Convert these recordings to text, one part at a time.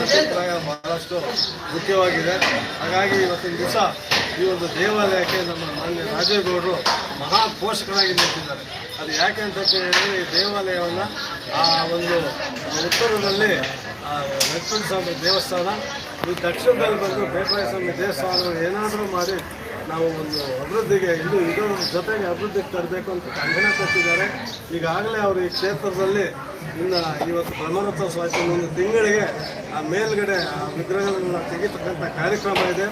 ಅಭಿಪ್ರಾಯ ಬಹಳಷ್ಟು ಮುಖ್ಯವಾಗಿದೆ. ಹಾಗಾಗಿ ಇವತ್ತಿನ ದಿವಸ ಈ ಒಂದು ದೇವಾಲಯಕ್ಕೆ ನಮ್ಮ ಮಾನ್ಯ ರಾಜೇಗೌಡರು ಮಹಾ ಪೋಷಕರಾಗಿ ನಿಂತಿದ್ದಾರೆ. ಅದು ಯಾಕೆ ಅಂತ ಹೇಳಿದ್ರೆ ಈ ದೇವಾಲಯವನ್ನು ಆ ಒಂದು ಉತ್ತರದಲ್ಲಿ ಲಕ್ಷ್ಮಣ ಸ್ವಾಮಿ ದೇವಸ್ಥಾನ, ಈ ದಕ್ಷಿಣದಲ್ಲಿ ಬಂದು ಬೇಟರಾಯ ಸ್ವಾಮಿ ದೇವಸ್ಥಾನ ಏನಾದರೂ ಮಾಡಿ ನಾವು ಒಂದು ಅಭಿವೃದ್ಧಿಗೆ ಇದರ ಜೊತೆಗೆ ಅಭಿವೃದ್ಧಿಗೆ ತರಬೇಕು ಅಂತ ಕಂಕಣ ಕೊಟ್ಟಿದ್ದಾರೆ. ಈಗಾಗಲೇ ಅವರು ಈ ಕ್ಷೇತ್ರದಲ್ಲಿ ಇನ್ನು ಇವತ್ತು ಬ್ರಹ್ಮರಥೋತ್ಸವ ಒಂದು ತಿಂಗಳಿಗೆ ಆ ಮೇಲ್ಗಡೆ ಆ ವಿಗ್ರಹಗಳನ್ನ ತೆಗಿತಕ್ಕಂಥ ಕಾರ್ಯಕ್ರಮ ಇದೆ.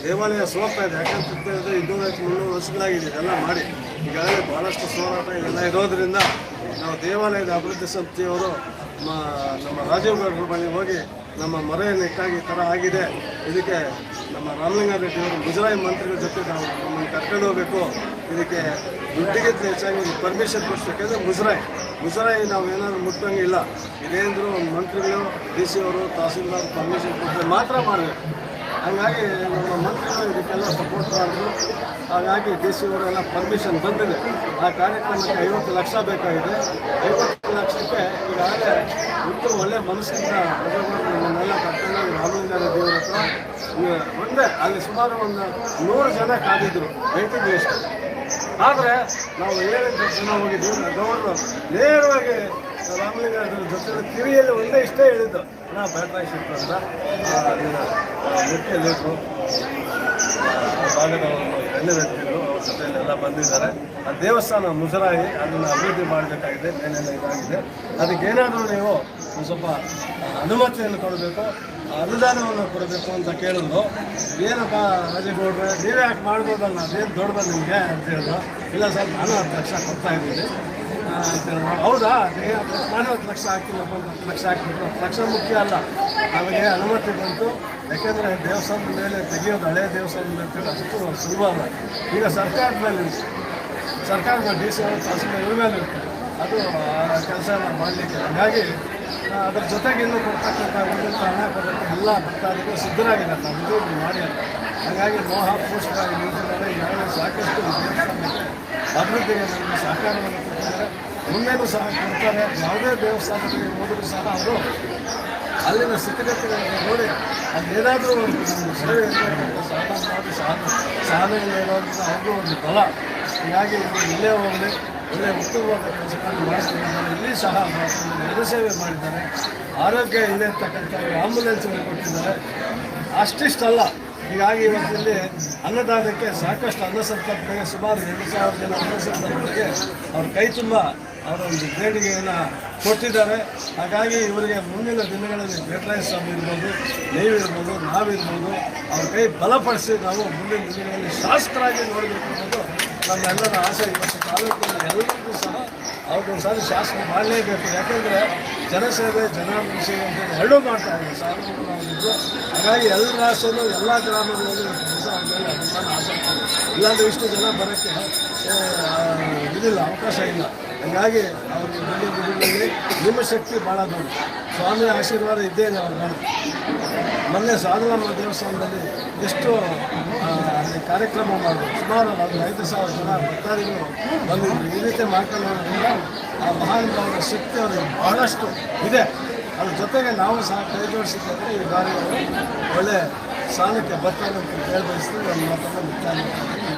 ದೇವಾಲಯ ಸೋಗ್ತಾ ಇದೆ. ಯಾಕಂತ ಹೇಳಿದ್ರೆ 200-300 ವರ್ಷಗಳಾಗಿದೆ ಇದೆಲ್ಲ ಮಾಡಿ. ಈಗಾಗಲೇ ಭಾಳಷ್ಟು ಹೋರಾಟ ಇದೆಲ್ಲ ಇರೋದರಿಂದ ನಾವು ದೇವಾಲಯದ ಅಭಿವೃದ್ಧಿ ಸಮಿತಿಯವರು ನಮ್ಮ ರಾಜೀವ್ಗೌಡರ ಬಳಿ ಹೋಗಿ ನಮ್ಮ ಮೊರೆಯನ್ನು ಇಟ್ಟಾಗಿ ಈ ಥರ ಆಗಿದೆ, ಇದಕ್ಕೆ ನಮ್ಮ ರಾಮಲಿಂಗಾರೆಡ್ಡಿಯವರು ಮುಜರಾಯಿ ಮಂತ್ರಿಗಳ ಜೊತೆ ನಾವು ನಮ್ಮನ್ನು ಕರ್ಕೊಂಡು ಹೋಗಬೇಕು, ಇದಕ್ಕೆ ದುಡ್ಡಿಗಿಂತ ಹೆಚ್ಚಾಗಿ ಒಂದು ಪರ್ಮಿಷನ್ ಕೊಡಿಸ್ಬೇಕಂದ್ರೆ ಮುಜರಾಯಿ ನಾವು ಏನಾದರೂ ಮುಟ್ಟಂಗಿಲ್ಲ, ಇದೇಂದ್ರು ಮಂತ್ರಿಗಳು ಡಿ ಸಿ ಅವರು ತಹಸೀಲ್ದಾರ್ ಪರ್ಮಿಷನ್ ಕೊಟ್ಟರೆ ಮಾತ್ರ ಮಾಡಬೇಕು. ಹಾಗಾಗಿ ನಮ್ಮ ಮಂತ್ರಿಗಳು ಇದಕ್ಕೆಲ್ಲ ಸಪೋರ್ಟ್ ಮಾಡಿದ್ರು. ಹಾಗಾಗಿ ಡಿ ಸಿ ಅವರೆಲ್ಲ ಪರ್ಮಿಷನ್ ಬಂದಿದೆ. ಆ ಕಾರ್ಯಕ್ರಮಕ್ಕೆ 50 ಲಕ್ಷ ಬೇಕಾಗಿದೆ. 50 ಲಕ್ಷಕ್ಕೆ ಈಗಾಗಲೇ ಒಳ್ಳೆ ಮನಸ್ಸಿಂದ ನನ್ನೆಲ್ಲ ಕರ್ಕೊಂಡು ರಾಮಲಿಂಗಾರೆಡ್ಡಿಯವರ ಹತ್ರ ಒಂದೇ ಅಲ್ಲಿ ಸುಮಾರು ಒಂದು 100 ಜನ ಕಾದಿದ್ರು ವೇಟಿಂಗ್ ಲಿಸ್ಟ್. ಆದರೆ ನಾವು 7 ಜನ ಹೋಗಿದ್ದೀವಿ. ಗೌಡರು ನೇರವಾಗಿ ರಾಮಲಿಂಗಾರೆಡ್ಡಿ ಜೊತೆ ಕಿರಿಯಲ್ಲಿ ಒಂದೇ ಇಷ್ಟೇ ಹೇಳಿದ್ದು, ನಾ ಬೇಟರಾಯ ಶಿಲ್ಪ ಅಂತ ಮುಖ್ಯ ಲೀಡ್ರು ಭಾಗದವರು ಎಣ್ಣೆ ವ್ಯಕ್ತಿಗಳು ಅವ್ರ ಜೊತೆಯಲ್ಲೆಲ್ಲ ಬಂದಿದ್ದಾರೆ. ಆ ದೇವಸ್ಥಾನ ಮುಜರಾಯಿ ಅದನ್ನು ಅಭಿವೃದ್ಧಿ ಮಾಡಬೇಕಾಗಿದೆ, ಏನೆಲ್ಲ ಇದಾಗಿದೆ. ಅದಕ್ಕೇನಾದರೂ ನೀವು ಒಂದು ಸ್ವಲ್ಪ ಅನುಮತಿಯನ್ನು ಕೊಡಬೇಕು, ಅನುದಾನವನ್ನು ಕೊಡಬೇಕು ಅಂತ ಕೇಳಿದ್ರು. ಏನಪ್ಪ ರಾಜೇಗೌಡ್ರೆ ನೀವೇ ಯಾಕೆ ಮಾಡ್ಬೋದಲ್ಲ, ಅದೇನು ದೊಡ್ಡದ ನಿಮಗೆ ಅಂತ ಹೇಳಿದ್ರು. ಇಲ್ಲ ಸರ್ ನಾನು 10 ಲಕ್ಷ ಕೊಡ್ತಾ ಇದ್ದೀನಿ ಅಂತ ಹೇಳಿದ್ರು. ಹೌದಾ, ನಾನು 10 ಲಕ್ಷ ಹಾಕಿಲ್ಲಪ್ಪ, 10 ಲಕ್ಷ ಹಾಕಿಬಿಟ್ರು. 10 ಲಕ್ಷ ಮುಖ್ಯ ಅಲ್ಲ, ನಮಗೆ ಅನುಮತಿ ಬಂತು. ಯಾಕೆಂದರೆ ದೇವಸ್ಥಾನದ ಮೇಲೆ ತೆಗೆಯೋದು ಹಳೆಯ ದೇವಸ್ಥಾನದ ಮೇಲೆ ಅಷ್ಟು ಸುಲಭ ಅಲ್ಲ. ಈಗ ಸರ್ಕಾರದ ಮೇಲೆ ಡಿ ಸಿ ಅವರು ತಹಸೀಲ್ದಾರ್ ಇವ್ರ ಮೇಲೆ ಇರ್ತಾರೆ, ಅದು ಕೆಲಸ ಮಾಡಲಿಕ್ಕೆ. ಹಾಗಾಗಿ ಅದರ ಜೊತೆಗೆ ಇನ್ನೂ ಕೊಡ್ತಕ್ಕಂಥ ಉಳಿದಂಥ ಹಣ ಕೊಡೋಕ್ಕೆ ಎಲ್ಲ ಭಕ್ತಾದಿಗಳು ಸಿದ್ಧರಾಗಿದ್ದಾರೆ, ನಾವು ಇದು ಮಾಡಿ ಅಂತ. ಹಾಗಾಗಿ ಮೋಹಪೋಷಕರಾಗಿ ನಿಂತಿದ್ದಾರೆ. ಈಗಾಗಲೇ ಸಾಕಷ್ಟು ದೇವಸ್ಥಾನಕ್ಕೆ ಅಭಿವೃದ್ಧಿಗೆ ನಮಗೆ ಸಹಕಾರವನ್ನು ಕೊಟ್ಟಿದ್ದಾರೆ, ಮುಂದೇನೂ ಸಹ ಕೊಡ್ತಾರೆ. ಯಾವುದೇ ದೇವಸ್ಥಾನಗಳಿಗೆ ಹೋದರೂ ಸಹ ಅವರು ಅಲ್ಲಿನ ಸ್ಥಿತಿಗತಿಗಳನ್ನು ನೋಡಿ ಅಲ್ಲೇನಾದರೂ ಒಂದು ಸೇವೆ ಇರಬೇಕಂತ ಸಾಧನೆ ಇರೋದ್ರಿಂದ ಅವ್ರಿಗೂ ಒಂದು ಬಲ. ಹೀಗಾಗಿ ಇಲ್ಲೇ ಹೋಗಲಿ ಒಳ್ಳೆಯ ಉತ್ತಮವಾದ ಕೆಲಸಗಳನ್ನು ಮಾಡ್ತಿದ್ದಾರೆ. ಇಲ್ಲಿ ಸಹ ಜನಸೇವೆ ಮಾಡಿದ್ದಾರೆ. ಆರೋಗ್ಯ ಇದೆ ಅಂತಕ್ಕಂಥ ಆಂಬುಲೆನ್ಸ್ಗಳು ಕೊಟ್ಟಿದ್ದಾರೆ. ಅಷ್ಟಿಷ್ಟಲ್ಲ, ಹೀಗಾಗಿ ಇವತ್ತಿಲ್ಲಿ ಅನ್ನದಾನಕ್ಕೆ ಸಾಕಷ್ಟು ಅನ್ನ ಸಂತರ್ಪಣೆಗೆ ಸುಮಾರು 2,000 ಜನ ಅನ್ನ ಸಂತರ್ಪಣೆಗೆ ಅವ್ರ ಕೈ ತುಂಬ ಅವರ ಒಂದು ದೇಣಿಗೆಯನ್ನು ಕೊಟ್ಟಿದ್ದಾರೆ. ಹಾಗಾಗಿ ಇವರಿಗೆ ಮುಂದಿನ ದಿನಗಳಲ್ಲಿ ಬೇಟರಾಯ ಸ್ವಾಮಿ ಇರ್ಬೋದು, ನೀವಿರ್ಬೋದು, ನಾವಿರ್ಬೋದು, ಅವ್ರ ಕೈ ಬಲಪಡಿಸಿ ನಾವು ಮುಂದಿನ ದಿನಗಳಲ್ಲಿ ಶಾಸಕರಾಗಿ ನೋಡಬೇಕು ಅನ್ನೋದು ನಮ್ಮೆಲ್ಲರ ಆಸೆ. ಇವತ್ತು ತಾಲೂಕಿನ ಎಲ್ಲರಿಗೂ ಸಹ ಅವ್ರಿಗೊಂದು ಸಾರಿ ಶಾಸನ ಮಾಡಲೇಬೇಕು. ಯಾಕೆಂದರೆ ಜನಸೇವೆ ಜನಾಭಿಷೇಕ ಅಂತ ಎರಡೂ ಮಾಡ್ತಾ ಇದ್ದಾರೆ ಸಾರ್ವಜನಿಕರು. ಹಾಗಾಗಿ ಎಲ್ಲರ ಆಸೆಯೂ ಎಲ್ಲ ಗ್ರಾಮಗಳಲ್ಲಿ ಕೆಲಸ ಆದಮೇಲೆ ಅಭಿಮಾನ ಆಸಕ್ತಿ, ಇಲ್ಲಾಂದರೆ ಇಷ್ಟು ಜನ ಬರೋಕ್ಕೆ ಇದಿಲ್ಲ, ಅವಕಾಶ ಇಲ್ಲ. ಹಾಗಾಗಿ ಅವ್ರಿಗೆ ದಿನದಲ್ಲಿ ನಿಮ್ಮ ಶಕ್ತಿ ಭಾಳ ದೊಡ್ಡ, ಸ್ವಾಮಿ ಆಶೀರ್ವಾದ ಇದ್ದೇನೆ ಅವ್ರ ಮೇಲೆ. ಮೊನ್ನೆ ಸಾಧನಮ್ಮ ದೇವಸ್ಥಾನದಲ್ಲಿ ಎಷ್ಟು ಕಾರ್ಯಕ್ರಮ ಮಾಡಿದ್ರು, ಸುಮಾರು 5,000 ಜನ ಭಕ್ತಾದಿಗಳು ಬಂದಿದ್ರು. ಈ ರೀತಿ ಮಾಡ್ಕೊಳ್ಳೋದ್ರಿಂದ ಆ ಮಹಾನುಭಾವರ ಶಕ್ತಿ ಅವರಿಗೆ ಬಹಳಷ್ಟು ಇದೆ. ಅದ್ರ ಜೊತೆಗೆ ನಾವು ಸಹ ಕೈ ಜೋಡಿಸಿದ್ರೆ ಈ ಬಾರಿ ಒಳ್ಳೆ ಸ್ಥಾನಕ್ಕೆ ಬರ್ತಾರೆ ಅಂತ ಹೇಳಿ ಬಯಸ್ತೀವಿ. ನಮ್ಮ ಮಾತನ್ನು ಮುಕ್ತಾಯ ಮಾಡ್ತೀವಿ.